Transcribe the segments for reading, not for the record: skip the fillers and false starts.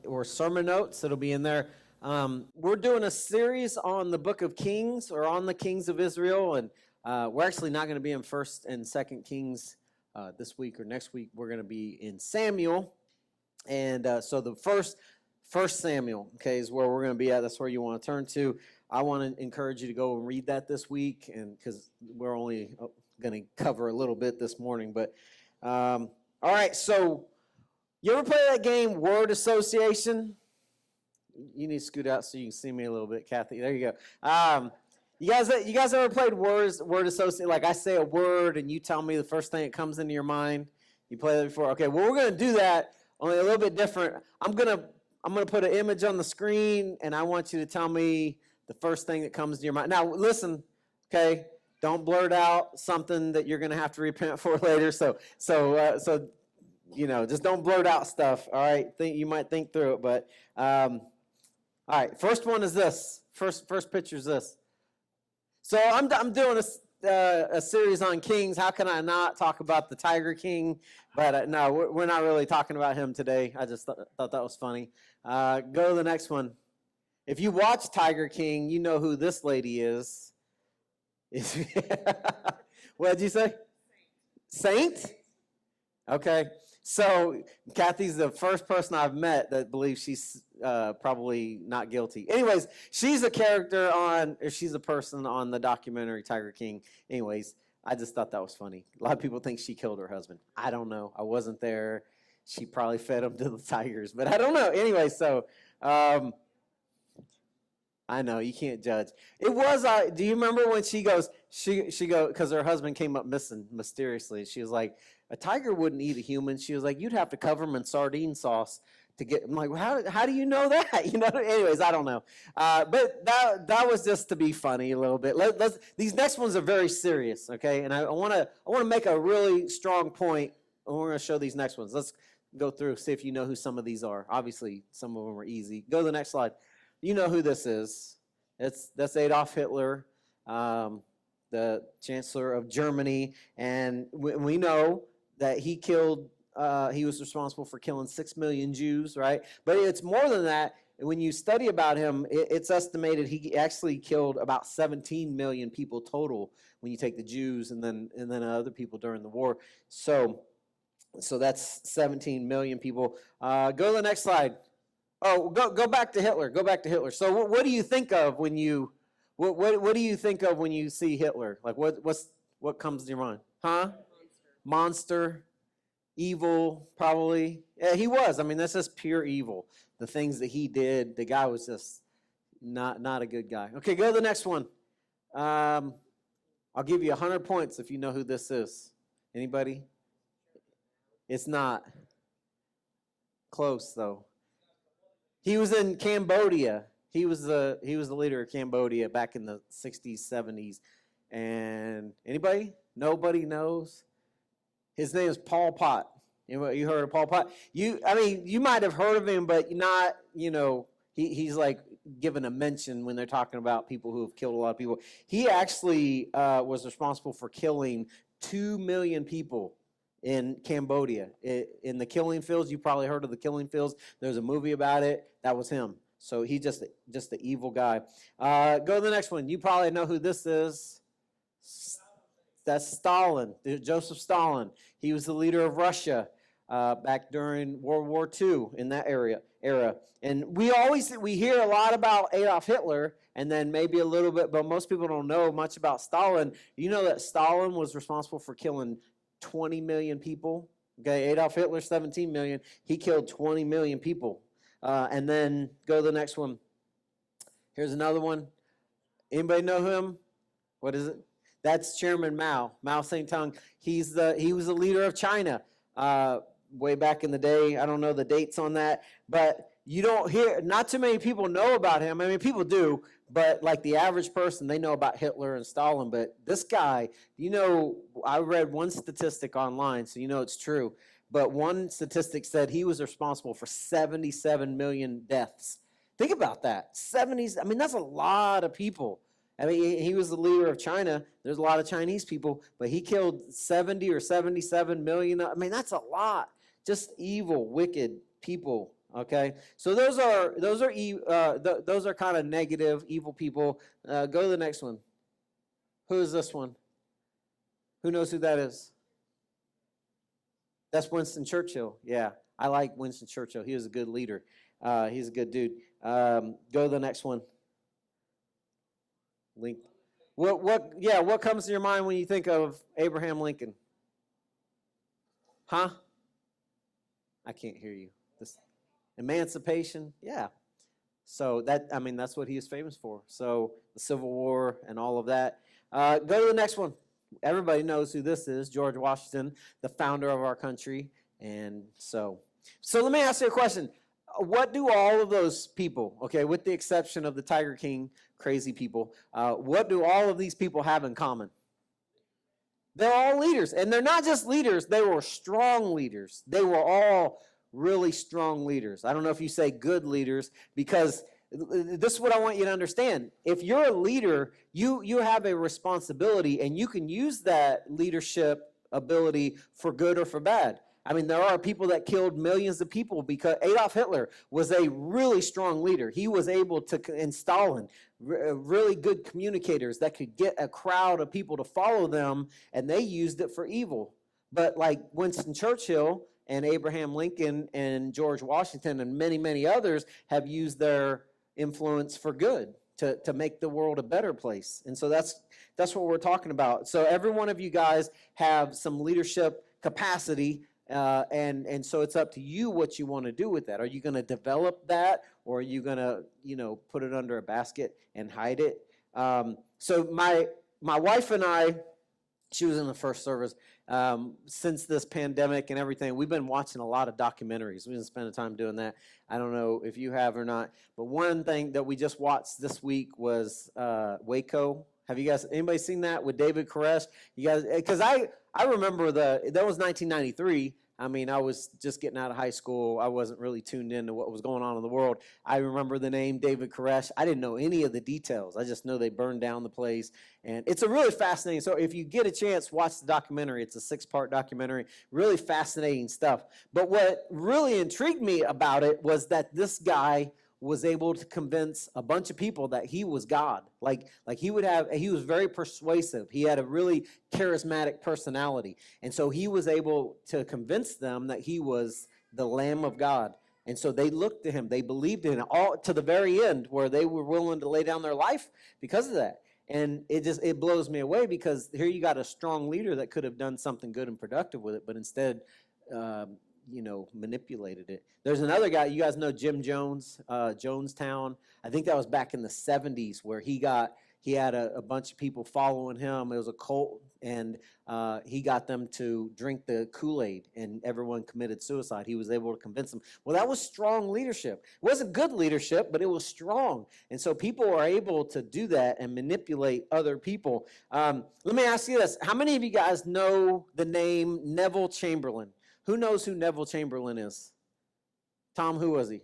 or sermon notes. It'll be in there. We're doing a series on the book of Kings, or on the kings of Israel, and we're actually not going to be in 1st and 2nd Kings this week or next week. We're going to be in Samuel, and so the first Samuel, okay, is where we're going to be at. That's where you want to turn to. I want to encourage you to go and read that this week, and because we're only going to cover a little bit this morning. But all right, so you ever play that game, word association? You need to scoot out so you can see me a little bit, Kathy. There you go. You guys ever played word association? Like I say a word and you tell me the first thing that comes into your mind. You played that before? Okay. Well, we're gonna do that, only a little bit different. I'm gonna put an image on the screen, and I want you to tell me the first thing that comes to your mind. Now, listen, okay. Don't blurt out something that you're gonna have to repent for later. So you know, just don't blurt out stuff. All right. You might think through it, but. All right, first one is this. First picture is this. So I'm doing a series on kings. How can I not talk about the Tiger King? But no, we're not really talking about him today. I just thought that was funny. Go to the next one. If you watch Tiger King, you know who this lady is. What did you say? Saint? Okay. So Kathy's the first person I've met that believes she's probably not guilty. Anyways, she's a character she's a person on the documentary Tiger King. Anyways, I just thought that was funny. A lot of people think she killed her husband. I don't know. I wasn't there. She probably fed him to the tigers, but I don't know. Anyway, so I know you can't judge. It was. Do you remember when she goes? She go because her husband came up missing mysteriously. She was like, a tiger wouldn't eat a human. She was like, you'd have to cover him in sardine sauce to get. I'm like, well, how do you know that? You know. Anyways, I don't know. But that was just to be funny a little bit. These next ones are very serious. Okay, and I want to make a really strong point. And we're going to show these next ones. Let's go through, see if you know who some of these are. Obviously, some of them are easy. Go to the next slide. You know who this is. That's Adolf Hitler, the Chancellor of Germany, and we know that he was responsible for killing 6 million Jews, right? But it's more than that. When you study about him, it's estimated he actually killed about 17 million people total when you take the Jews and then other people during the war. So that's 17 million people. Go to the next slide. Oh, go back to Hitler. Go back to Hitler. So what do you think of when you what do you think of when you see Hitler? Like what comes to your mind? Huh? Monster, evil, probably. Yeah, he was. I mean, that's just pure evil. The things that he did, the guy was just not a good guy. Okay, go to the next one. I'll give you 100 points if you know who this is. Anybody? It's not. Close though. He was in Cambodia. He was the leader of Cambodia back in the 60s, 70s. And anybody? Nobody knows. His name is Pol Pot. You heard of Pol Pot? You might have heard of him, but not, he's like given a mention when they're talking about people who have killed a lot of people. He actually was responsible for killing 2 million people in Cambodia. In the killing fields, you probably heard of the killing fields. There's a movie about it. That was him. So he's just the evil guy. Go to the next one. You probably know who this is. That's Stalin, Joseph Stalin. He was the leader of Russia back during World War II in that era. And we hear a lot about Adolf Hitler, and then maybe a little bit, but most people don't know much about Stalin. You know that Stalin was responsible for killing 20 million people. Okay, Adolf Hitler, 17 million. He killed 20 million people. And then go to the next one. Here's another one. Anybody know him? What is it? That's Chairman Mao Zedong. He was the leader of China way back in the day. I don't know the dates on that, but you don't hear. Not too many people know about him. I mean, people do, but like the average person, they know about Hitler and Stalin. But this guy, I read one statistic online, so it's true. But one statistic said he was responsible for 77 million deaths. Think about that. 70s. I mean, that's a lot of people. I mean, he was the leader of China. There's a lot of Chinese people, but he killed 70 or 77 million. I mean, that's a lot. Just evil, wicked people. Okay, so those are kind of negative, evil people. Go to the next one. Who is this one? Who knows who that is? That's Winston Churchill. Yeah, I like Winston Churchill. He was a good leader. He's a good dude. Go to the next one. Link. What comes to your mind when you think of Abraham Lincoln? Huh? I can't hear you. This emancipation? Yeah. So that's what he is famous for. So the Civil War and all of that. Go to the next one. Everybody knows who this is, George Washington, the founder of our country. And so let me ask you a question. What do all of those people, okay, with the exception of the Tiger King crazy people, what do all of these people have in common? They're all leaders. And they're not just leaders, they were strong leaders. They were all really strong leaders. I don't know if you say good leaders, because this is what I want you to understand. If you're a leader, you have a responsibility, and you can use that leadership ability for good or for bad. I mean, there are people that killed millions of people because Adolf Hitler was a really strong leader. He was able to, and Stalin, really good communicators that could get a crowd of people to follow them, and they used it for evil. But like Winston Churchill and Abraham Lincoln and George Washington and many, many others have used their influence for good to make the world a better place. And so that's what we're talking about. So every one of you guys have some leadership capacity, and so it's up to you what you want to do with that. Are you going to develop that, or are you going to put it under a basket and hide it? So my wife and I, she was in the first service. Since this pandemic and everything, we've been watching a lot of documentaries. We've been spending time doing that. I don't know if you have or not, but one thing that we just watched this week was Waco. Have you guys, anybody seen that with David Koresh? You guys, because I remember that was 1993. I mean, I was just getting out of high school. I wasn't really tuned into what was going on in the world. I remember the name David Koresh. I didn't know any of the details. I just know they burned down the place. And it's a really fascinating. So if you get a chance, watch the documentary. It's a 6-part documentary. Really fascinating stuff. But what really intrigued me about it was that this guy was able to convince a bunch of people that he was God. Like he was very persuasive. He had a really charismatic personality. And so he was able to convince them that he was the Lamb of God. And so they looked to him. They believed in him all to the very end, where they were willing to lay down their life because of that. And it blows me away, because here you got a strong leader that could have done something good and productive with it, but instead manipulated it. There's another guy, you guys know Jim Jones, Jonestown. I think that was back in the 70s, where he had a bunch of people following him. It was a cult, and he got them to drink the Kool-Aid, and everyone committed suicide. He was able to convince them. Well, that was strong leadership. It wasn't good leadership, but it was strong. And so people are able to do that and manipulate other people. Let me ask you this. How many of you guys know the name Neville Chamberlain? Who knows who Neville Chamberlain is? Tom, who was he?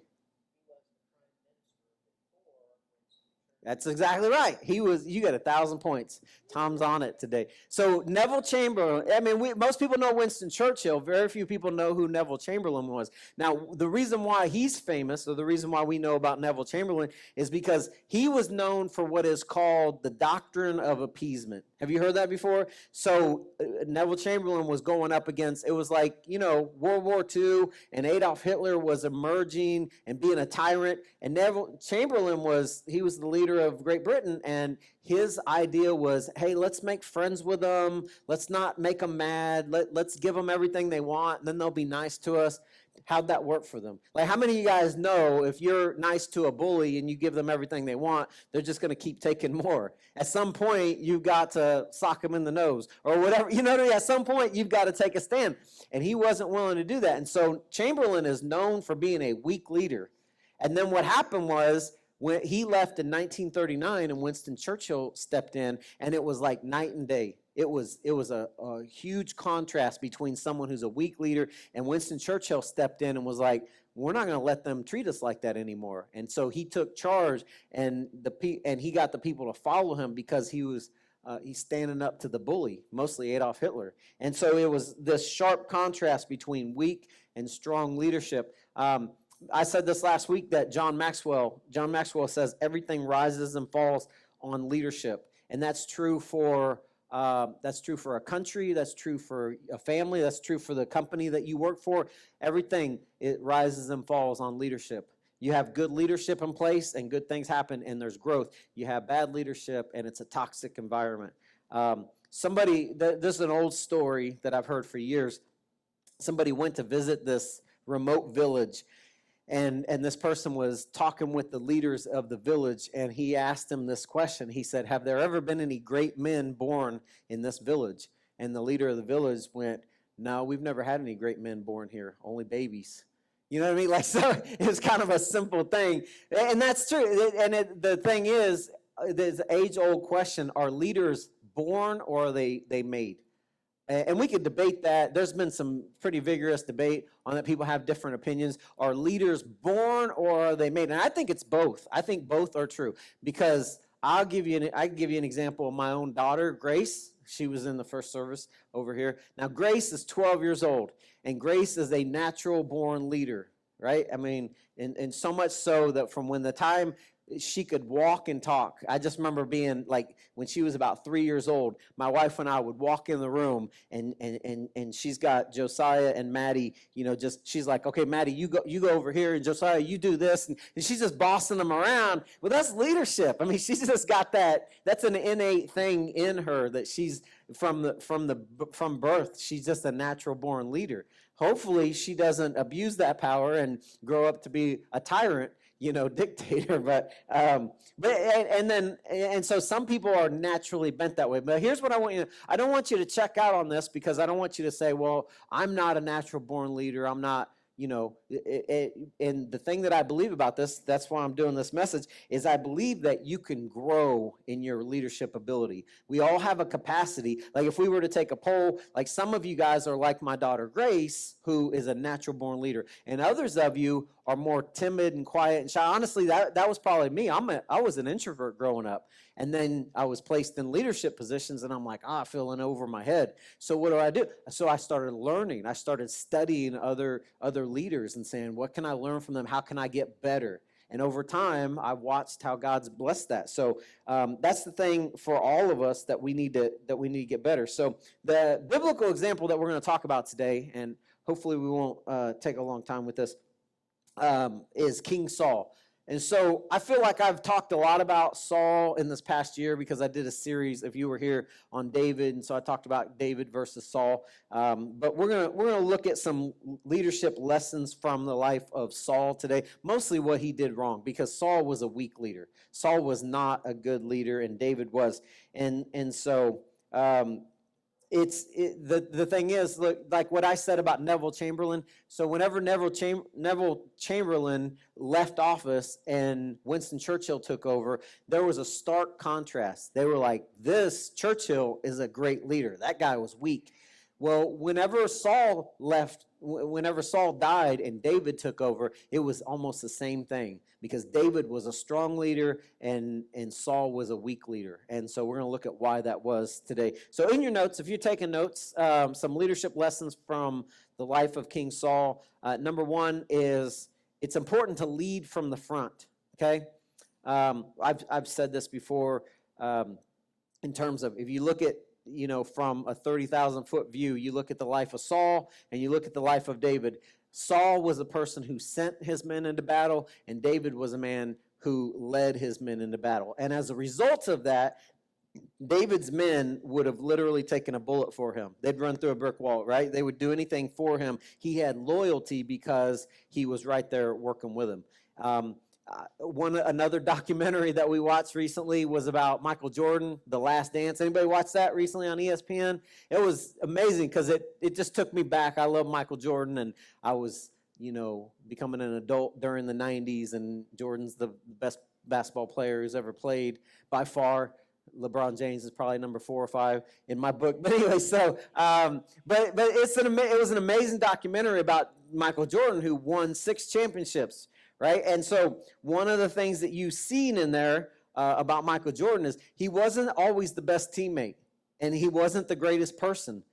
That's exactly right. You got 1,000 points. Tom's on it today. So Neville Chamberlain, I mean, most people know Winston Churchill. Very few people know who Neville Chamberlain was. Now, the reason why he's famous, or the reason why we know about Neville Chamberlain, is because he was known for what is called the doctrine of appeasement. Have you heard that before? So Neville Chamberlain was going up against, it was like, World War II, and Adolf Hitler was emerging and being a tyrant, and Neville Chamberlain was the leader of Great Britain, and his idea was, hey, let's make friends with them. Let's not make them mad. Let's give them everything they want, and then they'll be nice to us. How'd that work for them? Like, how many of you guys know if you're nice to a bully and you give them everything they want, they're just going to keep taking more? At some point, you've got to sock them in the nose or whatever. At some point, you've got to take a stand. And he wasn't willing to do that. And so Chamberlain is known for being a weak leader. And then what happened was, when he left in 1939 and Winston Churchill stepped in, and it was like night and day. It was a huge contrast between someone who's a weak leader, and Winston Churchill stepped in and was like, we're not going to let them treat us like that anymore. And so he took charge, and he got the people to follow him because he's standing up to the bully, mostly Adolf Hitler. And so it was this sharp contrast between weak and strong leadership. I said this last week that John Maxwell says everything rises and falls on leadership, and that's true for a country, that's true for a family, that's true for the company that you work for. Everything, it rises and falls on leadership. You have good leadership in place and good things happen and there's growth. You have bad leadership and it's a toxic environment. This is an old story that I've heard for years. Somebody went to visit this remote village, and this person was talking with the leaders of the village, and he asked them this question. He said, have there ever been any great men born in this village? And the leader of the village went, no, we've never had any great men born here, only babies. You know what I mean? Like, so it's kind of a simple thing, and that's true. And the thing is, there's an age-old question: are leaders born or are they made? And we could debate that. There's been some pretty vigorous debate on that. People have different opinions. Are leaders born or are they made? And I think it's both. I think both are true, because I can give you an example of my own daughter, Grace. She was in the first service over here. Now, Grace is 12 years old, and Grace is a natural-born leader, right? I mean, and so much so that from when the time she could walk and talk. I just remember being like, when she was about 3 years old, my wife and I would walk in the room, and she's got Josiah and Maddie, she's like, okay, Maddie, you go over here, and Josiah, you do this, and she's just bossing them around. Well, that's leadership. I mean, she's just got that. That's an innate thing in her that she's from birth. She's just a natural born leader. Hopefully, she doesn't abuse that power and grow up to be a tyrant, dictator, and so some people are naturally bent that way. But here's what I don't want you to check out on this, because I don't want you to say, well, I'm not a natural born leader. I'm not, and the thing that I believe about this, that's why I'm doing this message, is I believe that you can grow in your leadership ability. We all have a capacity. Like, if we were to take a poll, like, some of you guys are like my daughter Grace, who is a natural born leader, and others of you are more timid and quiet and shy. Honestly, that was probably me. I was an introvert growing up, and then I was placed in leadership positions, and I'm like, I feel in over my head. So what do? So I started learning. I started studying other leaders and saying, what can I learn from them? How can I get better? And over time, I watched how God's blessed that. So that's the thing for all of us that we need to get better. So the biblical example that we're going to talk about today, and hopefully we won't take a long time with this, is King Saul. And so I feel like I've talked a lot about Saul in this past year, because I did a series, if you were here, on David, and so I talked about David versus Saul. But we're gonna look at some leadership lessons from the life of Saul today, mostly what he did wrong, because Saul was a weak leader. Saul was not a good leader, and David was. And so the thing is, look, like what I said about Neville Chamberlain. So whenever Neville Chamberlain left office and Winston Churchill took over, there was a stark contrast. They were like, this Churchill is a great leader. That guy was weak. Well, whenever Saul died and David took over, it was almost the same thing, because David was a strong leader and Saul was a weak leader. And so we're going to look at why that was today. So in your notes, if you're taking notes, some leadership lessons from the life of King Saul. Number one is, it's important to lead from the front, okay? I've said this before, in terms of, if you look at, from a 30,000-foot view, you look at the life of Saul and you look at the life of David. Saul was a person who sent his men into battle, and David was a man who led his men into battle. And as a result of that, David's men would have literally taken a bullet for him. They'd run through a brick wall, right? They would do anything for him. He had loyalty because he was right there working with him. Another documentary that we watched recently was about Michael Jordan, The Last Dance. Anybody watch that recently on ESPN? It was amazing, because it just took me back. I love Michael Jordan, and I was, becoming an adult during the 90s, and Jordan's the best basketball player who's ever played by far. LeBron James is probably number 4 or 5 in my book. But anyway, so but it was an amazing documentary about Michael Jordan, who won 6 championships. Right? And so one of the things that you've seen in there about Michael Jordan is he wasn't always the best teammate, and he wasn't the greatest person,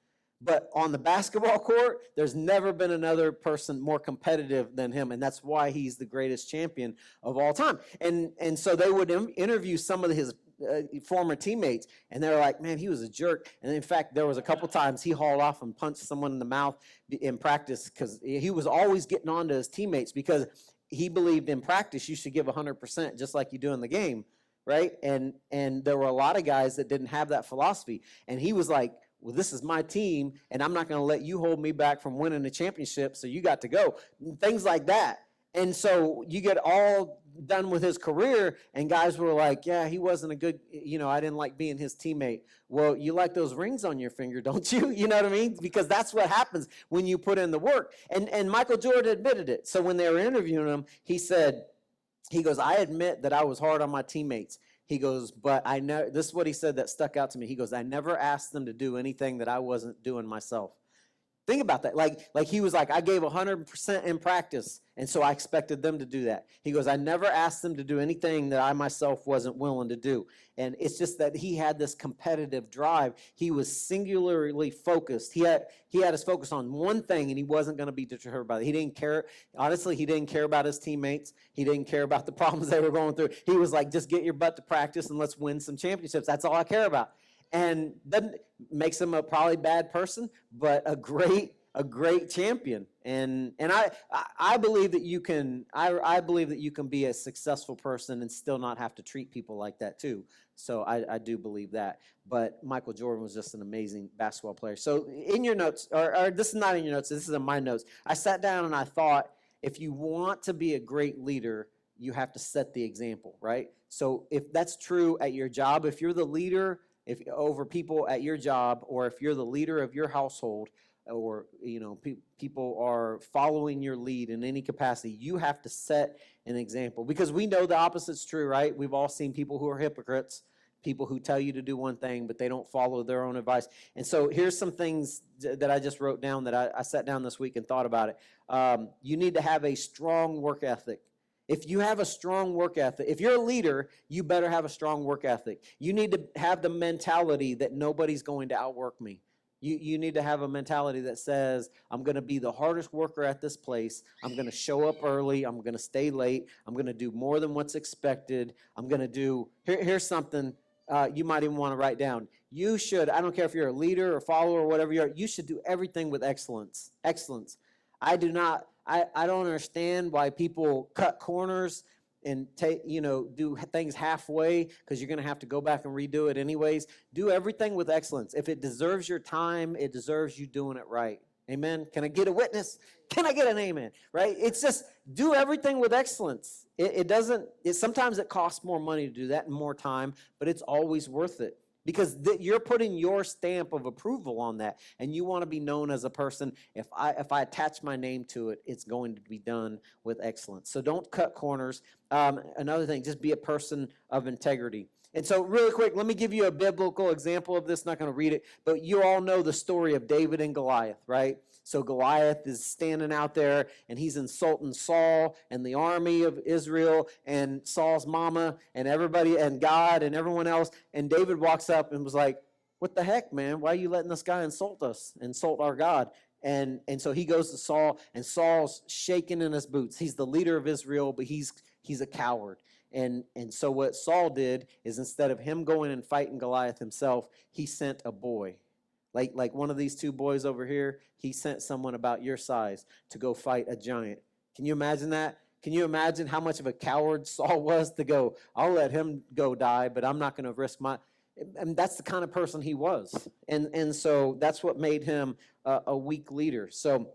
But on the basketball court, there's never been another person more competitive than him, and that's why he's the greatest champion of all time. And so they would interview some of his former teammates, and they were like, man, he was a jerk. And in fact, there was a couple times he hauled off and punched someone in the mouth in practice because he was always getting on to his teammates because he believed in practice you should give 100% just like you do in the game, right? And there were a lot of guys that didn't have that philosophy, and he was like, well, this is my team, and I'm not going to let you hold me back from winning the championship, so you got to go. Things like that. And so you get all done with his career, and guys were like, yeah, he wasn't a good, I didn't like being his teammate. Well, you like those rings on your finger, don't you? You know what I mean? Because that's what happens when you put in the work. And Michael Jordan admitted it. So when they were interviewing him, he goes, I admit that I was hard on my teammates. He goes, but I know, this is what he said that stuck out to me. He goes, I never asked them to do anything that I wasn't doing myself. Think about that. Like he was like, I gave 100% in practice, and so I expected them to do that. He goes, I never asked them to do anything that I myself wasn't willing to do. And it's just that he had this competitive drive. He was singularly focused. He had his focus on one thing, and he wasn't going to be deterred by it. He didn't care. Honestly, he didn't care about his teammates. He didn't care about the problems they were going through. He was like, just get your butt to practice and let's win some championships. That's all I care about. And that makes him a probably bad person, but a great champion. And I believe that you can I believe that you can be a successful person and still not have to treat people like that too. So I do believe that. But Michael Jordan was just an amazing basketball player. So in your notes, or this is not in your notes, this is in my notes. I sat down and I thought, if you want to be a great leader, you have to set the example, right? So if that's true at your job, if you're the leader over people at your job, or if you're the leader of your household, or people are following your lead in any capacity, you have to set an example, because we know the opposite's true, right? We've all seen people who are hypocrites, people who tell you to do one thing but they don't follow their own advice. And so here's some things that I just wrote down that I sat down this week and thought about it. You need to have a strong work ethic. If you have a strong work ethic, if you're a leader, you better have a strong work ethic. You need to have the mentality that nobody's going to outwork me. You need to have a mentality that says, I'm going to be the hardest worker at this place. I'm going to show up early. I'm going to stay late. I'm going to do more than what's expected. I'm going to do, here's something you might even want to write down. You should, I don't care if you're a leader or follower or whatever you are, you should do everything with excellence. Excellence. I don't understand why people cut corners and do things halfway, because you're going to have to go back and redo it anyways. Do everything with excellence. If it deserves your time, it deserves you doing it right. Amen. Can I get a witness? Can I get an amen? Right? It's just do everything with excellence. Sometimes it costs more money to do that and more time, but it's always worth it. Because you're putting your stamp of approval on that, and you want to be known as a person. If I attach my name to it, it's going to be done with excellence. So don't cut corners. Another thing, just be a person of integrity. And so really quick, let me give you a biblical example of this. Not going to read it, but you all know the story of David and Goliath, right? So Goliath is standing out there, and he's insulting Saul and the army of Israel and Saul's mama and everybody and God and everyone else. And David walks up and was like, what the heck, man? Why are you letting this guy insult us, insult our God? And so he goes to Saul, and Saul's shaking in his boots. He's the leader of Israel, but he's a coward. And so what Saul did is, instead of him going and fighting Goliath himself, he sent a boy. Like one of these two boys over here, he sent someone about your size to go fight a giant. Can you imagine that? Can you imagine how much of a coward Saul was to go, I'll let him go die, but I'm not going to risk my... And that's the kind of person he was. And so that's what made him a weak leader. So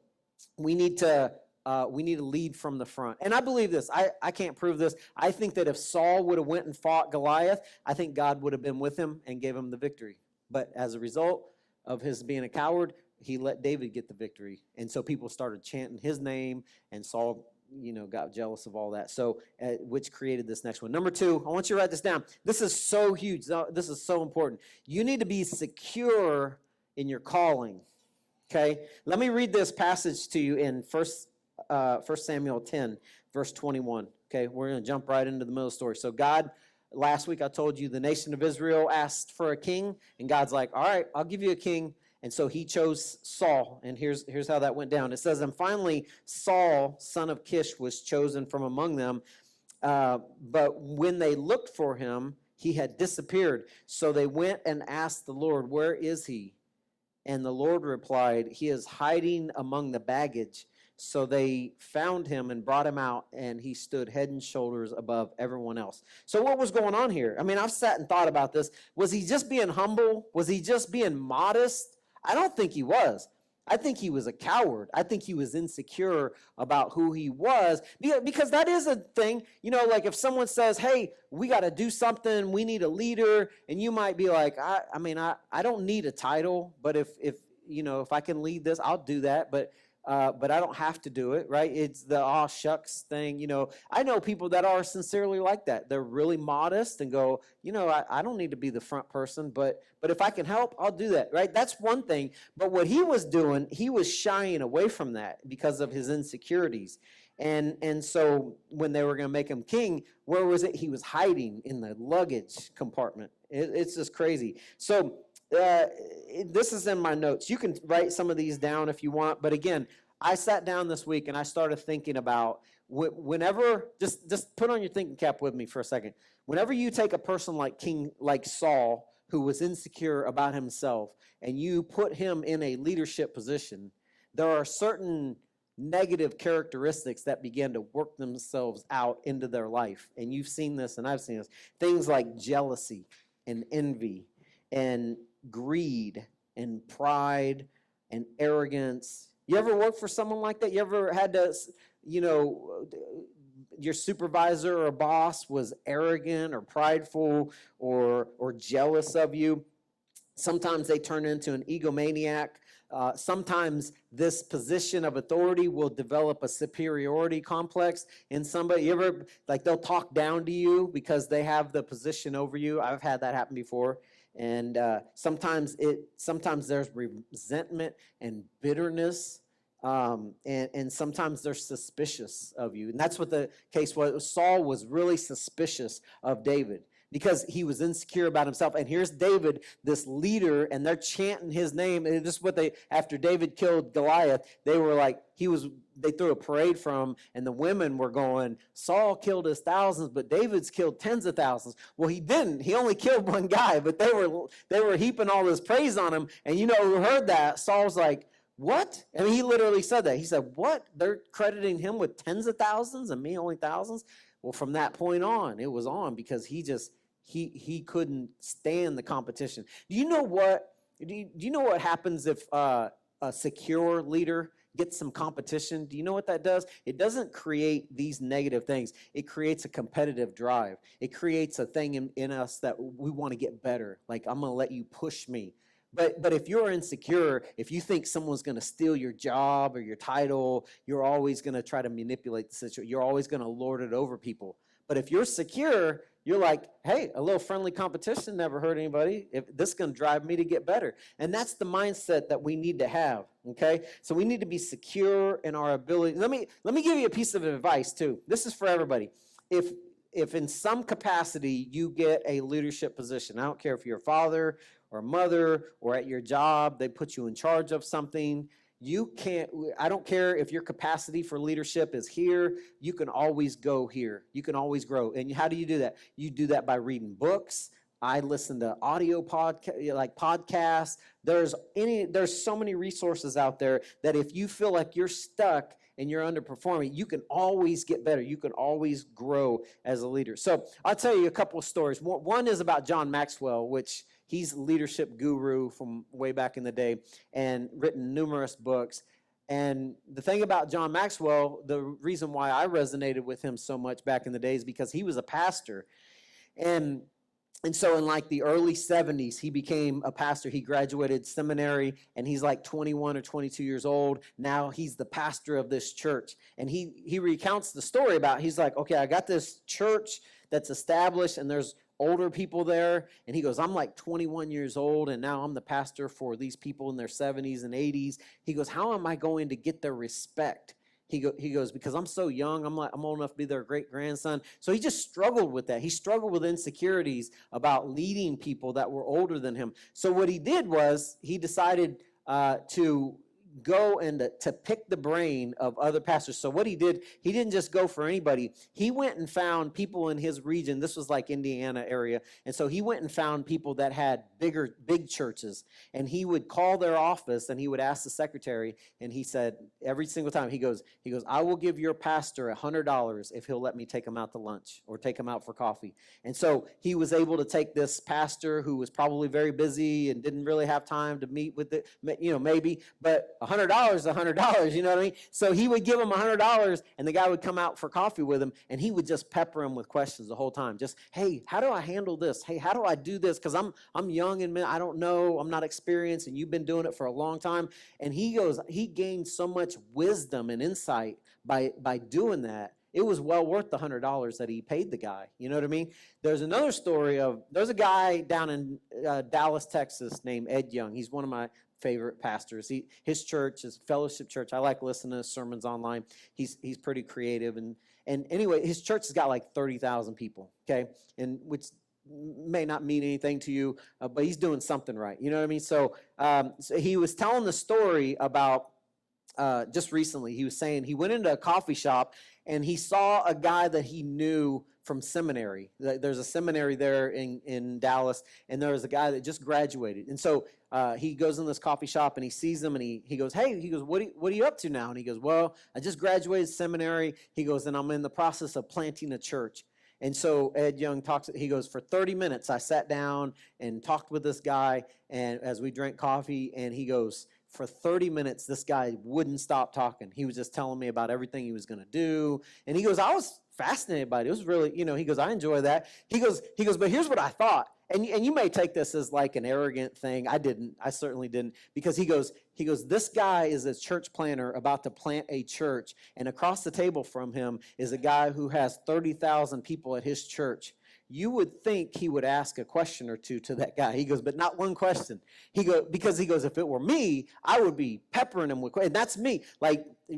we need to lead from the front. And I believe this. I can't prove this. I think that if Saul would have went and fought Goliath, I think God would have been with him and gave him the victory. But as a result of his being a coward, he let David get the victory. And so people started chanting his name, and Saul, got jealous of all that. So, which created this next one. Number 2, I want you to write this down. This is so huge. This is so important. You need to be secure in your calling. Okay? Let me read this passage to you in 1 Samuel 10, verse 21. Okay? We're going to jump right into the middle of the story. So God, last week I told you the nation of Israel asked for a king, and God's like, all right, I'll give you a king. And so he chose Saul, and here's how that went down. It says, and finally Saul, son of Kish, was chosen from among them. But when they looked for him, he had disappeared. So they went and asked the Lord, where is he? And the Lord replied, he is hiding among the baggage. So they found him and brought him out, and he stood head and shoulders above everyone else. So what was going on here? I mean, I've sat and thought about this. Was he just being humble? Was he just being modest? I don't think he was. I think he was a coward. I think he was insecure about who he was, because that is a thing. You know, like if someone says, hey, we got to do something, we need a leader, and you might be like, I don't need a title, but if I can lead this, I'll do that. But I don't have to do it, right? It's the aw shucks thing. You know, I know people that are sincerely like that. They're really modest and go, I don't need to be the front person, but if I can help, I'll do that, right? That's one thing. But what he was doing, he was shying away from that because of his insecurities. And so when they were going to make him king, where was it? He was hiding in the luggage compartment. It's just crazy. So this is in my notes. You can write some of these down if you want. But again, I sat down this week and I started thinking about whenever, just put on your thinking cap with me for a second. Whenever you take a person like Saul, who was insecure about himself, and you put him in a leadership position, there are certain negative characteristics that begin to work themselves out into their life. And you've seen this and I've seen this. Things like jealousy and envy and greed and pride and arrogance. You ever work for someone like that? You ever had to, your supervisor or boss was arrogant or prideful or jealous of you? Sometimes they turn into an egomaniac. Sometimes this position of authority will develop a superiority complex in somebody. You ever, they'll talk down to you because they have the position over you? I've had that happen before. And sometimes there's resentment and bitterness, and sometimes they're suspicious of you. And that's what the case was. Saul was really suspicious of David because he was insecure about himself. And here's David, this leader, and they're chanting his name. And this is what after David killed Goliath, they were like, they threw a parade for him, and the women were going, Saul killed his thousands, but David's killed tens of thousands. Well, he didn't. He only killed one guy, but they were heaping all this praise on him. And who heard that? Saul's like, what? I mean, he literally said that. He said, what? They're crediting him with tens of thousands and me only thousands? Well, from that point on, it was on, because he couldn't stand the competition. Do you know what happens if a secure leader gets some competition? Do you know what that does? It doesn't create these negative things. It creates a competitive drive. It creates a thing in us that we want to get better. Like, I'm going to let you push me. But if you're insecure, if you think someone's going to steal your job or your title, you're always going to try to manipulate the situation. You're always going to lord it over people. But if you're secure, you're like, hey, a little friendly competition never hurt anybody. This is going to drive me to get better. And that's the mindset that we need to have, okay? So we need to be secure in our ability. Let me give you a piece of advice, too. This is for everybody. If in some capacity you get a leadership position, I don't care if you're a father or a mother or at your job, they put you in charge of something, I don't care if your capacity for leadership is here, you can always go here. You can always grow. And how do you do that? You do that by reading books. I listen to audio podcasts. There's so many resources out there that if you feel like you're stuck and you're underperforming, you can always get better. You can always grow as a leader. So I'll tell you a couple of stories. One is about John Maxwell, which he's a leadership guru from way back in the day and written numerous books. And the thing about John Maxwell, the reason why I resonated with him so much back in the day is because he was a pastor. And so in the early 70s, he became a pastor. He graduated seminary, and he's 21 or 22 years old. Now he's the pastor of this church. And he recounts the story about, he's like, okay, I got this church that's established, and there's older people there. And he goes, I'm 21 years old, and now I'm the pastor for these people in their 70s and 80s. He goes, how am I going to get their respect? He goes, because I'm so young, I'm old enough to be their great-grandson. So he just struggled with that. He struggled with insecurities about leading people that were older than him. So what he did was he decided, to go and to pick the brain of other pastors. So what he did, he didn't just go for anybody. He went and found people in his region. This was like Indiana area. And so he went and found people that had big churches. And he would call their office and he would ask the secretary. And he said, every single time, he goes, I will give your pastor $100 if he'll let me take him out to lunch or take him out for coffee. And so he was able to take this pastor who was probably very busy and didn't really have time to meet with it, maybe, but $100 is $100, you know what I mean? So he would give him $100 and the guy would come out for coffee with him and he would just pepper him with questions the whole time. Just, hey, how do I handle this? Hey, how do I do this? Because I'm young and I don't know, I'm not experienced, and you've been doing it for a long time. And he goes, he gained so much wisdom and insight by doing that. It was well worth the $100 that he paid the guy. You know what I mean? There's another story there's a guy down in Dallas, Texas named Ed Young. He's one of my favorite pastors. His church is Fellowship Church. I like listening to his sermons online. He's pretty creative. And anyway, his church has got like 30,000 people, okay? And which may not mean anything to you, but he's doing something right. You know what I mean? So he was telling the story about just recently. He was saying he went into a coffee shop and he saw a guy that he knew from seminary. There's a seminary there in Dallas, and there was a guy that just graduated. And so he goes in this coffee shop and he sees him and he goes, hey, he goes, what are you up to now? And he goes, well, I just graduated seminary. He goes, and I'm in the process of planting a church. And so Ed Young he goes, for 30 minutes, I sat down and talked with this guy, and as we drank coffee, and he goes, for 30 minutes, this guy wouldn't stop talking. He was just telling me about everything he was going to do. And he goes, I was fascinated by it. It was really, he goes, I enjoy that. He goes, but here's what I thought. And you may take this as like an arrogant thing. I certainly didn't. Because he goes, this guy is a church planter about to plant a church. And across the table from him is a guy who has 30,000 people at his church. You would think he would ask a question or two to that guy. He goes, but not one question. Because if it were me, I would be peppering him with questions. And that's me.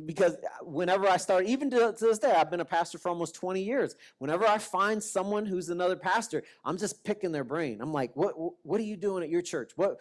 Because whenever I start, even to this day, I've been a pastor for almost 20 years. Whenever I find someone who's another pastor, I'm just picking their brain. I'm like, what are you doing at your church? What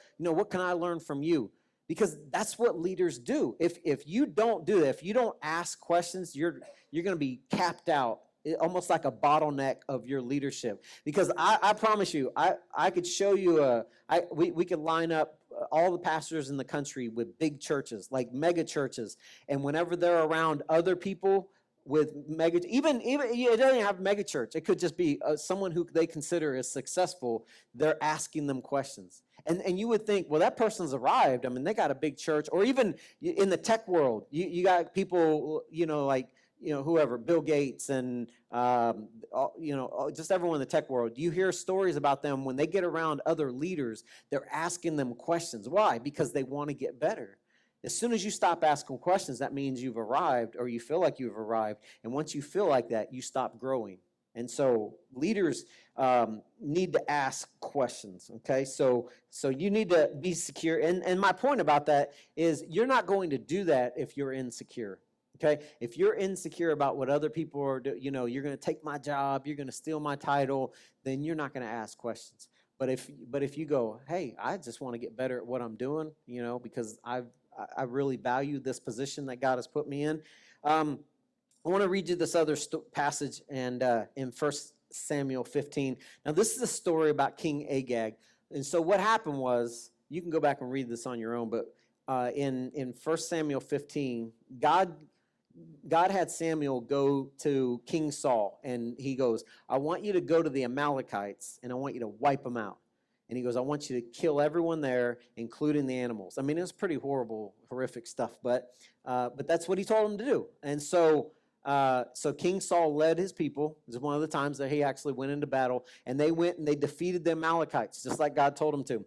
can I learn from you? Because that's what leaders do. If you don't do that, if you don't ask questions, you're going to be capped out. Almost like a bottleneck of your leadership. Because I promise you, I could show you we could line up all the pastors in the country with big churches, like mega churches, and whenever they're around other people with mega, even it doesn't have mega church. It could just be someone who they consider as successful. They're asking them questions, and you would think, well, that person's arrived. I mean, they got a big church, or even in the tech world, you got people, like. Whoever, Bill Gates and, just everyone in the tech world, you hear stories about them when they get around other leaders, they're asking them questions. Why? Because they want to get better. As soon as you stop asking questions, that means you've arrived or you feel like you've arrived. And once you feel like that, you stop growing. And so leaders need to ask questions, okay? So you need to be secure. And my point about that is you're not going to do that if you're insecure. Okay, if you're insecure about what other people are doing, you're going to take my job, you're going to steal my title, then you're not going to ask questions. But if you go, hey, I just want to get better at what I'm doing, because I really value this position that God has put me in. I want to read you this other passage and in 1 Samuel 15. Now, this is a story about King Agag. And so what happened was, you can go back and read this on your own, but in 1 Samuel 15, God had Samuel go to King Saul, and he goes, I want you to go to the Amalekites, and I want you to wipe them out. And he goes, I want you to kill everyone there, including the animals. I mean, it was pretty horrific stuff, but that's what he told him to do. And so King Saul led his people. This is one of the times that he actually went into battle, and they went and they defeated the Amalekites, just like God told him to.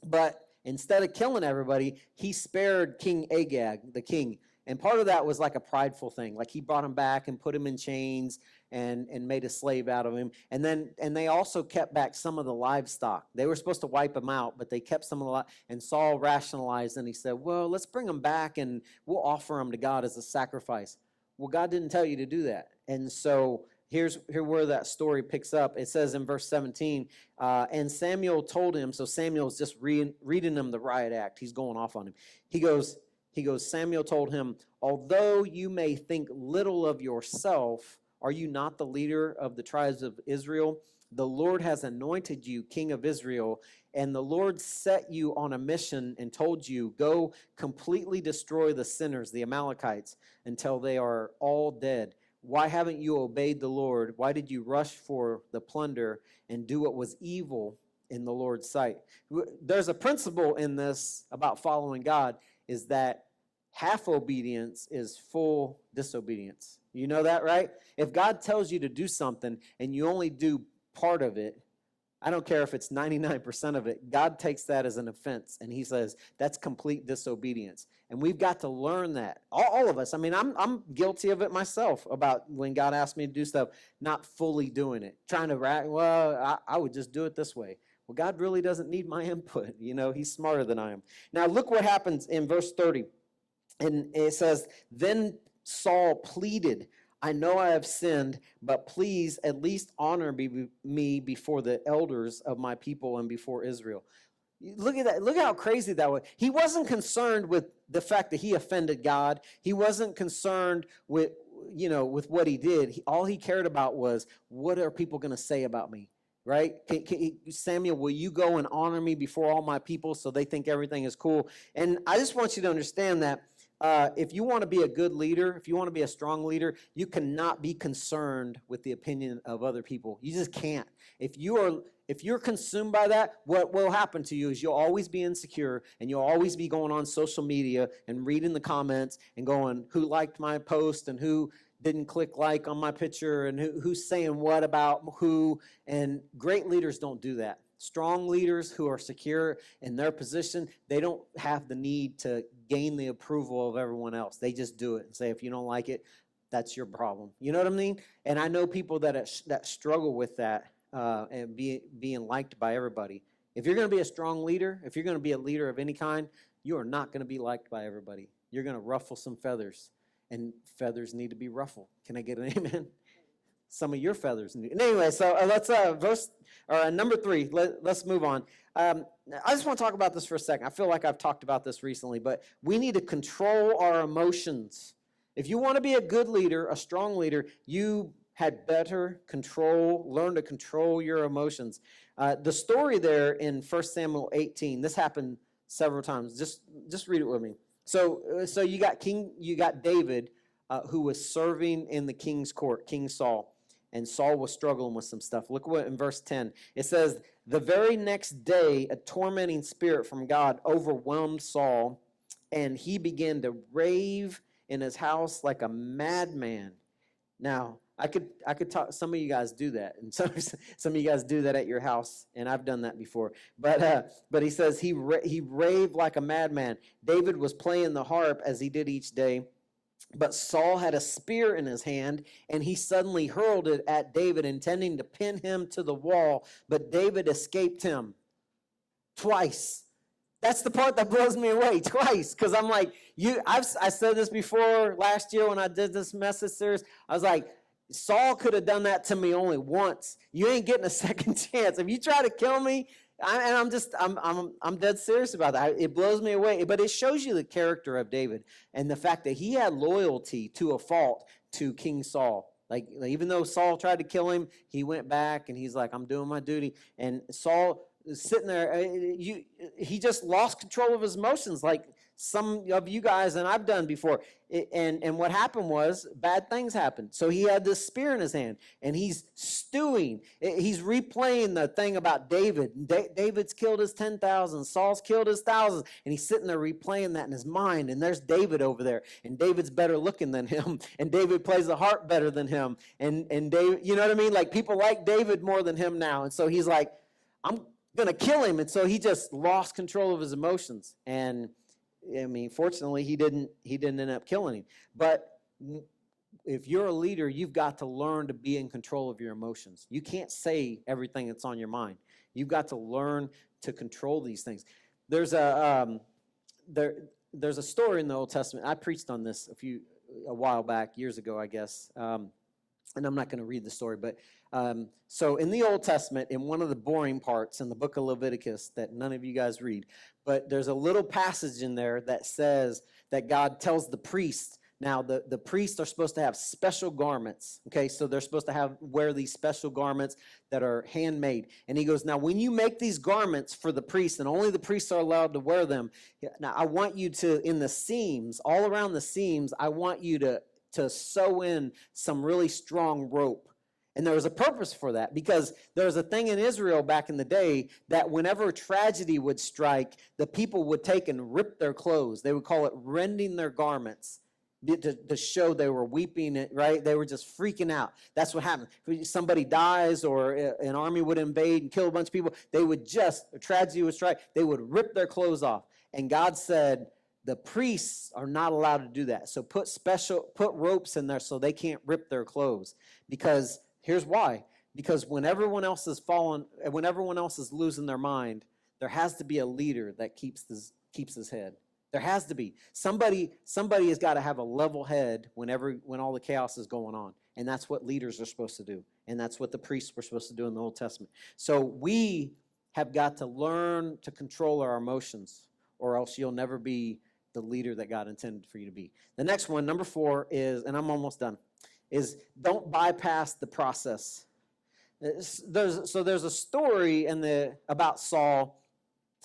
But instead of killing everybody, he spared King Agag, the king. And part of that was like a prideful thing. Like he brought him back and put him in chains and made a slave out of him. And they also kept back some of the livestock. They were supposed to wipe him out, but they kept some of the and Saul rationalized and he said, well, let's bring them back and we'll offer them to God as a sacrifice. Well, God didn't tell you to do that. And so Here where that story picks up. It says in verse 17, and Samuel told him, so Samuel's just reading him the riot act. He's going off on him. He goes, Samuel told him, although you may think little of yourself, are you not the leader of the tribes of Israel? The Lord has anointed you king of Israel, and the Lord set you on a mission and told you, go completely destroy the sinners, the Amalekites, until they are all dead. Why haven't you obeyed the Lord? Why did you rush for the plunder and do what was evil in the Lord's sight? There's a principle in this about following God, is that half obedience is full disobedience. You know that, right? If God tells you to do something and you only do part of it, I don't care if it's 99% of it, God takes that as an offense, and he says that's complete disobedience. And we've got to learn that. All of us. I mean, I'm guilty of it myself, about when God asked me to do stuff, not fully doing it. Trying to, I would just do it this way. Well, God really doesn't need my input. You know, he's smarter than I am. Now, look what happens in verse 30. And it says, then Saul pleaded, I know I have sinned, but please at least honor me before the elders of my people and before Israel. Look at that. Look how crazy that was. He wasn't concerned with the fact that he offended God. He wasn't concerned with, with what he did. All he cared about was, what are people going to say about me? Right? Samuel, will you go and honor me before all my people so they think everything is cool? And I just want you to understand that if you want to be a good leader, if you want to be a strong leader, you cannot be concerned with the opinion of other people. You just can't. If you're consumed by that, what will happen to you is you'll always be insecure, and you'll always be going on social media and reading the comments and going, who liked my post and who didn't click like on my picture, and who's saying what about who. And great leaders don't do that. Strong leaders who are secure in their position, they don't have the need to gain the approval of everyone else. They just do it and say, if you don't like it, that's your problem. You know what I mean? And I know people that struggle with that and being liked by everybody. If you're going to be a strong leader, if you're going to be a leader of any kind, you are not going to be liked by everybody. You're going to ruffle some feathers, and feathers need to be ruffled. Can I get an amen? Some of your feathers need. Anyway, so let's number 3. Let's move on. I just want to talk about this for a second. I feel like I've talked about this recently, but we need to control our emotions. If you want to be a good leader, a strong leader, you had better learn to control your emotions. The story there in 1 Samuel 18, this happened several times. Just read it with me. So you got David, who was serving in the king's court, King Saul. And Saul was struggling with some stuff. Look what in verse 10. It says, the very next day, a tormenting spirit from God overwhelmed Saul, and he began to rave in his house like a madman. Now, I could talk. Some of you guys do that, and some of you guys do that at your house, and I've done that before. But he says he raved like a madman. David was playing the harp as he did each day. But Saul had a spear in his hand, and he suddenly hurled it at David, intending to pin him to the wall. But David escaped him twice. That's the part that blows me away, twice. Because I'm like, I said this before last year when I did this message series. I was like, Saul could have done that to me only once. You ain't getting a second chance. If you try to kill me, I'm dead serious about that. It blows me away, but it shows you the character of David and the fact that he had loyalty to a fault to King Saul. Like, even though Saul tried to kill him, he went back and he's like, I'm doing my duty. And Saul is sitting there. He just lost control of his emotions, like some of you guys and I've done before. And what happened was bad things happened. So he had this spear in his hand, and he's stewing. He's replaying the thing about David. David's killed his 10,000. Saul's killed his thousands. And he's sitting there replaying that in his mind. And there's David over there. And David's better looking than him. And David plays the harp better than him. And David, you know what I mean? Like, people like David more than him now. And so he's like, I'm going to kill him. And so he just lost control of his emotions. And I mean, fortunately, he didn't end up killing him. But if you're a leader, you've got to learn to be in control of your emotions. You can't say everything that's on your mind. You've got to learn to control these things. There's a story in the Old Testament. I preached on this a while back, years ago, I guess. and I'm not going to read the story, but so in the Old Testament, in one of the boring parts in the book of Leviticus that none of you guys read, but there's a little passage in there that says that God tells the priests. Now, the priests are supposed to have special garments, okay? So they're supposed to wear these special garments that are handmade. And he goes, now, when you make these garments for the priests, and only the priests are allowed to wear them, now, I want you to, in the seams, all around the seams, I want you to sew in some really strong rope. And there was a purpose for that, because there was a thing in Israel back in the day that whenever tragedy would strike, the people would take and rip their clothes. They would call it rending their garments to show they were weeping, right? They were just freaking out. That's what happened. If somebody dies or an army would invade and kill a bunch of people, a tragedy would strike, they would rip their clothes off. And God said, the priests are not allowed to do that. So put ropes in there so they can't rip their clothes. Because here's why. Because when everyone else is when everyone else is losing their mind, there has to be a leader that keeps his head. There has to be. Somebody has got to have a level head when all the chaos is going on. And that's what leaders are supposed to do. And that's what the priests were supposed to do in the Old Testament. So we have got to learn to control our emotions, or else you'll never be the leader that God intended for you to be. The next one, number 4, is, and I'm almost done, is don't bypass the process. There's a story about Saul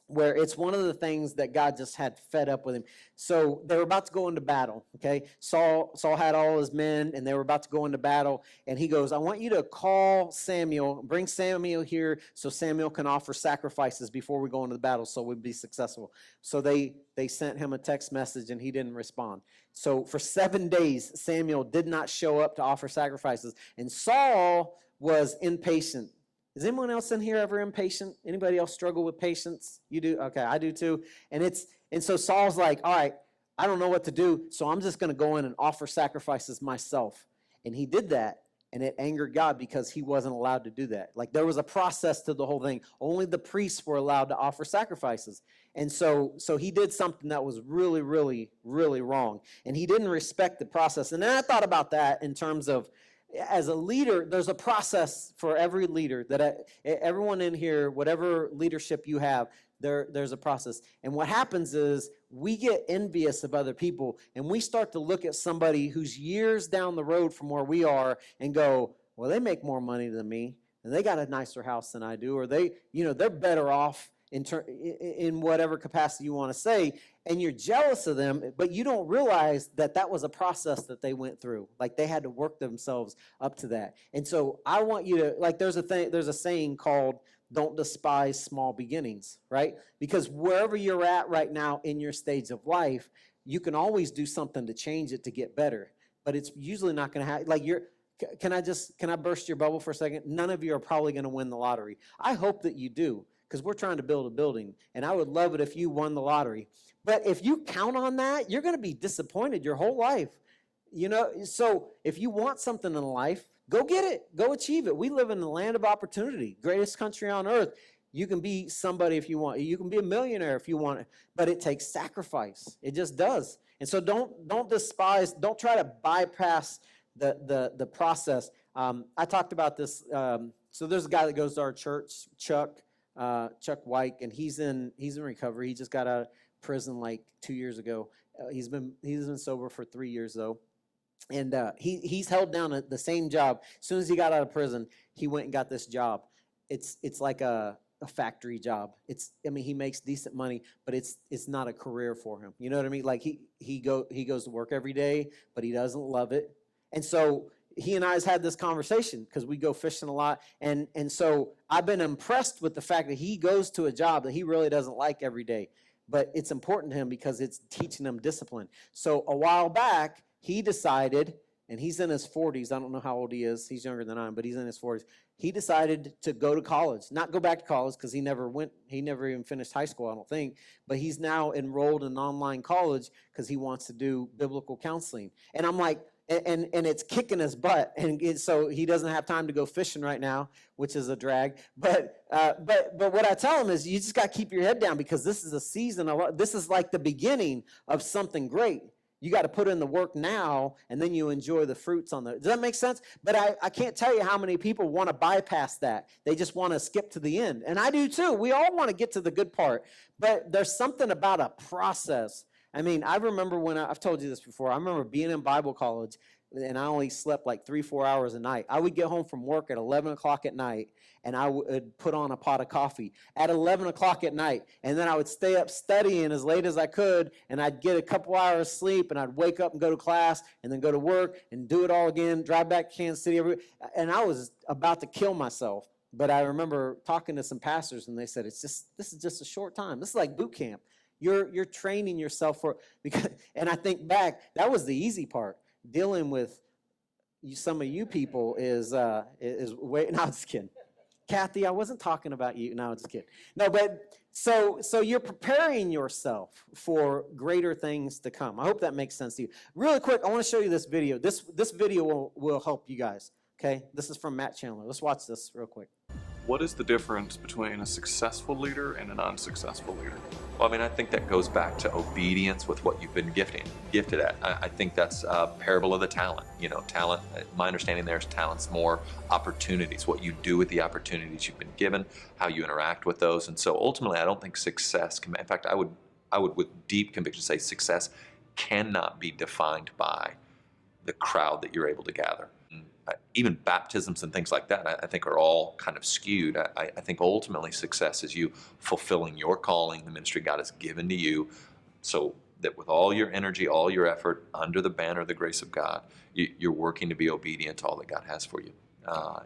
where it's one of the things that God just had fed up with him. So they were about to go into battle, okay? Saul had all his men, and they were about to go into battle, and he goes, I want you to call Samuel, bring Samuel here so Samuel can offer sacrifices before we go into the battle so we'd be successful. So they sent him a text message, and he didn't respond. So for 7 days, Samuel did not show up to offer sacrifices, and Saul was impatient. Is anyone else in here ever impatient? Anybody else struggle with patience? You do? Okay, I do too. And so Saul's like, all right, I don't know what to do, so I'm just going to go in and offer sacrifices myself. And he did that, and it angered God because he wasn't allowed to do that. Like, there was a process to the whole thing. Only the priests were allowed to offer sacrifices. And so he did something that was really, really, really wrong. And he didn't respect the process. And then I thought about that in terms of, as a leader, there's a process for every leader, that everyone in here, whatever leadership you have, there's a process. And what happens is we get envious of other people, and we start to look at somebody who's years down the road from where we are and go, well, they make more money than me, and they got a nicer house than I do, or they're better off in whatever capacity you want to say, and you're jealous of them, but you don't realize that was a process that they went through. Like, they had to work themselves up to that. And so I want you to, like, there's a saying called, don't despise small beginnings, right? Because wherever you're at right now in your stage of life, you can always do something to change it to get better, but it's usually not going to happen. Like, can I burst your bubble for a second? None of you are probably going to win the lottery. I hope that you do, because we're trying to build a building, and I would love it if you won the lottery. But if you count on that, you're going to be disappointed your whole life. So if you want something in life, go get it. Go achieve it. We live in the land of opportunity, greatest country on earth. You can be somebody if you want. You can be a millionaire if you want it, but it takes sacrifice. It just does. And so don't despise, don't try to bypass the process. I talked about this. So there's a guy that goes to our church, Chuck White, and he's in recovery. He just got out of prison like 2 years ago. He's been sober for 3 years though, and he's held down the same job. As soon as he got out of prison, he went and got this job. It's like a factory job. He makes decent money, but it's not a career for him. You know what I mean? Like he goes to work every day, but he doesn't love it, and so he and I has had this conversation because we go fishing a lot. And so I've been impressed with the fact that he goes to a job that he really doesn't like every day. But it's important to him because it's teaching him discipline. So a while back, he decided, and he's in his 40s. I don't know how old he is. He's younger than I am, but he's in his 40s. He decided to go to college, not go back to college because he never even finished high school, I don't think. But he's now enrolled in an online college because he wants to do biblical counseling. And I'm like, and it's kicking his butt, and so he doesn't have time to go fishing right now, which is a drag. But what I tell him is, you just got to keep your head down because this is a season. This is like the beginning of something great. You got to put in the work now, and then you enjoy the fruits on the. Does that make sense? But I can't tell you how many people want to bypass that. They just want to skip to the end. And I do too. We all want to get to the good part. But there's something about a process. I mean, I remember when I've told you this before. I remember being in Bible college, and I only slept like 3-4 hours a night. I would get home from work at 11 o'clock at night, and I would put on a pot of coffee at 11 o'clock at night. And then I would stay up studying as late as I could, and I'd get a couple hours sleep, and I'd wake up and go to class, and then go to work, and do it all again, drive back to Kansas City. And I was about to kill myself. But I remember talking to some pastors, and they said, this is just a short time. This is like boot camp. You're training yourself for, because, and I think back, that was the easy part. Dealing with some of you people is way. No, I'm just kidding. Kathy, I wasn't talking about you. No, I'm just kidding. No, but so you're preparing yourself for greater things to come. I hope that makes sense to you. Really quick, I want to show you this video. This video will help you guys. Okay, this is from Matt Chandler. Let's watch this real quick. What is the difference between a successful leader and an unsuccessful leader? Well, I mean, I think that goes back to obedience with what you've been gifted at. I think that's a parable of the talent. You know, talent, my understanding there is talent's more opportunities, what you do with the opportunities you've been given, how you interact with those. And so ultimately, I don't think success can, in fact, I would with deep conviction say success cannot be defined by the crowd that you're able to gather. Even baptisms and things like that, I think are all kind of skewed. I think ultimately success is you fulfilling your calling, the ministry God has given to you, so that with all your energy, all your effort, under the banner of the grace of God, you're working to be obedient to all that God has for you.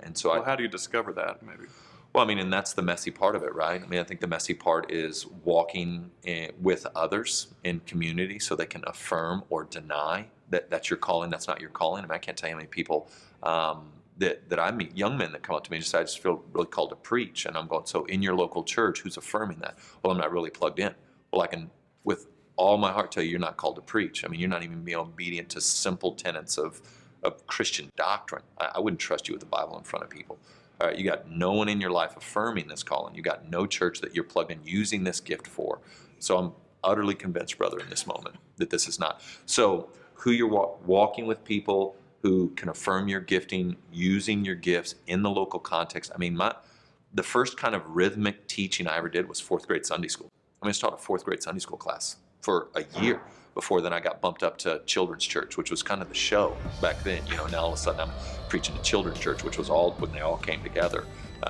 And so well, how do you discover that, maybe? Well, I mean, and that's the messy part of it, right? I mean, I think the messy part is walking with others in community so they can affirm or deny that that's your calling, that's not your calling. I mean, I can't tell you how many people that I meet, young men that come up to me and just say, I just feel really called to preach. And I'm going, so in your local church, who's affirming that? Well, I'm not really plugged in. Well, I can, with all my heart, tell you, you're not called to preach. I mean, you're not even being obedient to simple tenets of Christian doctrine. I wouldn't trust you with the Bible in front of people. All right, you got no one in your life affirming this calling. You got no church that you're plugged in using this gift for. So I'm utterly convinced, brother, in this moment that this is not. So who you're walking with people who can affirm your gifting, using your gifts in the local context. I mean, the first kind of rhythmic teaching I ever did was 4th grade Sunday school. I mean, I taught a 4th grade Sunday school class for a year before then I got bumped up to children's church, which was kind of the show back then. You know, now all of a sudden I'm preaching to children's church, which was all when they all came together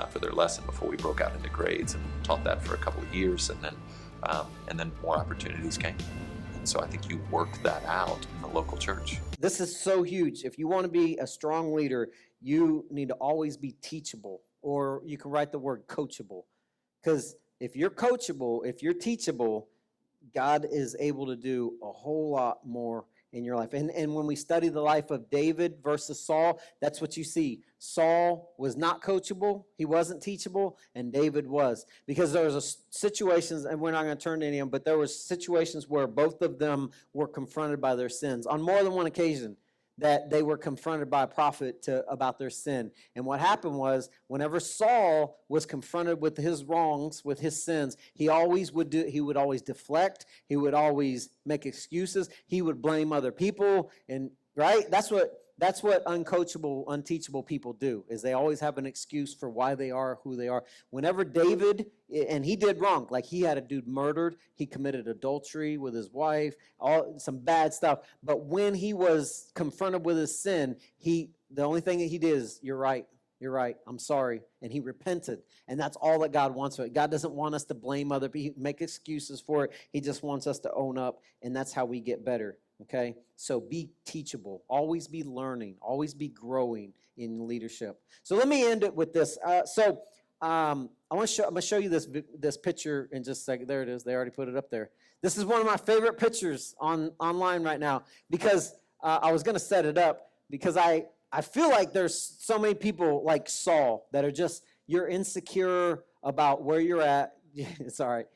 for their lesson before we broke out into grades, and taught that for a couple of years, and then more opportunities came. So I think you work that out in the local church. This is so huge. If you want to be a strong leader, you need to always be teachable, or you can write the word coachable. Because if you're coachable, if you're teachable, God is able to do a whole lot more in your life. And when we study the life of David versus Saul, that's what you see. Saul was not coachable, he wasn't teachable, and David was. Because there was situations, and we're not going to turn to any of them, but there were situations where both of them were confronted by their sins on more than one occasion. That they were confronted by a prophet about their sin. And what happened was, whenever Saul was confronted with his wrongs, with his sins, he would always deflect, he would always make excuses, he would blame other people, and right? That's what uncoachable, unteachable people do, is they always have an excuse for why they are who they are. Whenever David, and he did wrong, like he had a dude murdered, he committed adultery with his wife, some bad stuff. But when he was confronted with his sin, the only thing that he did is, you're right, I'm sorry. And he repented. And that's all that God wants. God doesn't want us to blame other people, make excuses for it. He just wants us to own up, and that's how we get better. Okay, so be teachable, always be learning, always be growing in leadership. So let me end it with this. I'm going to show you this picture in just a second. There it is. They already put it up there. This is one of my favorite pictures online right now, because I was going to set it up because I feel like there's so many people like Saul that are just, you're insecure about where you're at. It's all right.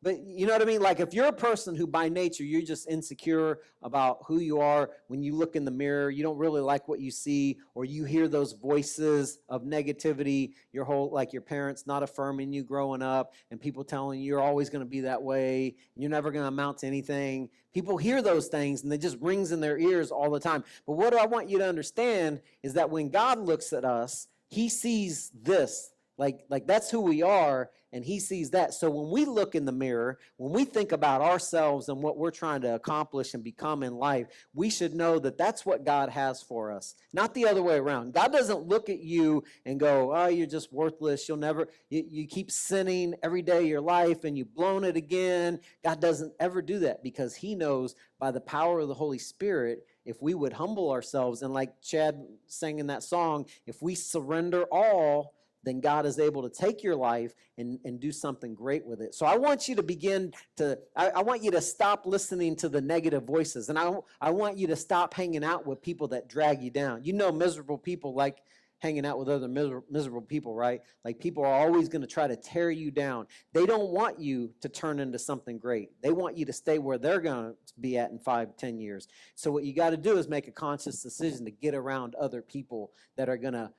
But you know what I mean? Like if you're a person who by nature, you're just insecure about who you are, when you look in the mirror, you don't really like what you see, or you hear those voices of negativity, like your parents not affirming you growing up, and people telling you you're always going to be that way, you're never going to amount to anything. People hear those things and it just rings in their ears all the time. But what I want you to understand is that when God looks at us, he sees this. Like that's who we are, and he sees that. So when we look in the mirror, when we think about ourselves and what we're trying to accomplish and become in life, we should know that that's what God has for us, not the other way around. God doesn't look at you and go, oh, you're just worthless. You keep sinning every day of your life and you've blown it again. God doesn't ever do that, because he knows by the power of the Holy Spirit, if we would humble ourselves, and like Chad sang in that song, if we surrender all, then God is able to take your life and do something great with it. So I want you to I want you to stop listening to the negative voices. And I want you to stop hanging out with people that drag you down. You know, miserable people like hanging out with other miserable people, right? Like people are always going to try to tear you down. They don't want you to turn into something great. They want you to stay where they're going to be at in 5-10 years. So what you got to do is make a conscious decision to get around other people that are going to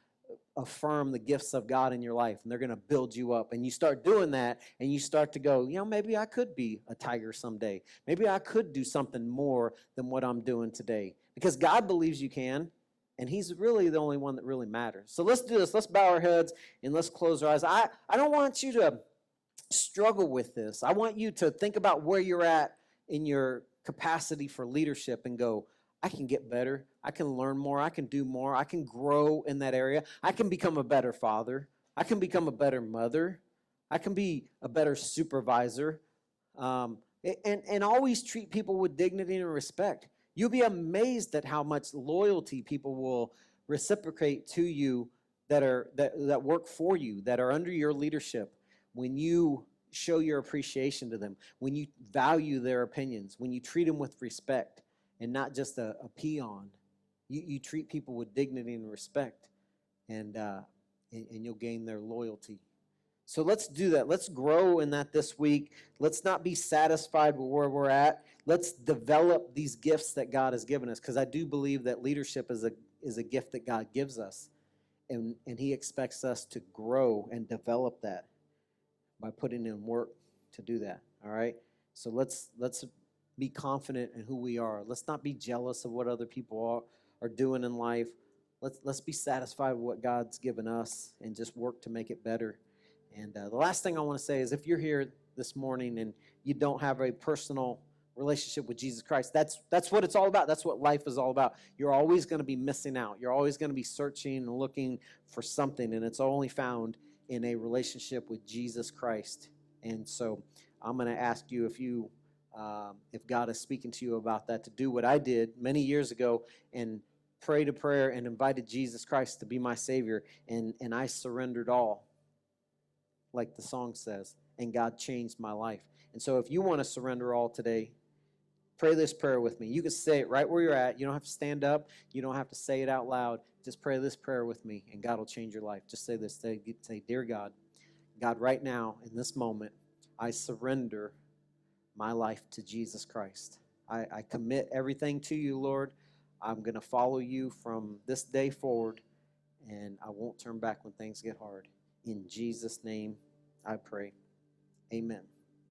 affirm the gifts of God in your life, and they're going to build you up. And you start doing that, and you start to go, maybe I could be a tiger someday. Maybe I could do something more than what I'm doing today, because God believes you can, and he's really the only one that really matters. So let's do this. Let's bow our heads and let's close our eyes. I don't want you to struggle with this. I want you to think about where you're at in your capacity for leadership and go, I can get better. I can learn more. I can do more. I can grow in that area. I can become a better father. I can become a better mother. I can be a better supervisor. And always treat people with dignity and respect. You'll be amazed at how much loyalty people will reciprocate to you that work for you, that are under your leadership, when you show your appreciation to them, when you value their opinions, when you treat them with respect and not just a peon. You treat people with dignity and respect, and you'll gain their loyalty. So let's do that. Let's grow in that this week. Let's not be satisfied with where we're at. Let's develop these gifts that God has given us, because I do believe that leadership is a gift that God gives us, and he expects us to grow and develop that by putting in work to do that. All right? So let's be confident in who we are. Let's not be jealous of what other people are doing in life. Let's be satisfied with what God's given us and just work to make it better. And the last thing I want to say is, if you're here this morning and you don't have a personal relationship with Jesus Christ, that's what it's all about. That's what life is all about. You're always going to be missing out. You're always going to be searching and looking for something, and it's only found in a relationship with Jesus Christ. And so I'm going to ask you, if God is speaking to you about that, to do what I did many years ago and prayed a prayer and invited Jesus Christ to be my Savior, and I surrendered all, like the song says, and God changed my life. And so if you want to surrender all today, pray this prayer with me. You can say it right where you're at. You don't have to stand up. You don't have to say it out loud. Just pray this prayer with me, and God will change your life. Just say this. Say, Dear God, right now, in this moment, I surrender my life to Jesus Christ. I commit everything to you, Lord. I'm going to follow you from this day forward, and I won't turn back when things get hard. In Jesus' name, I pray. Amen.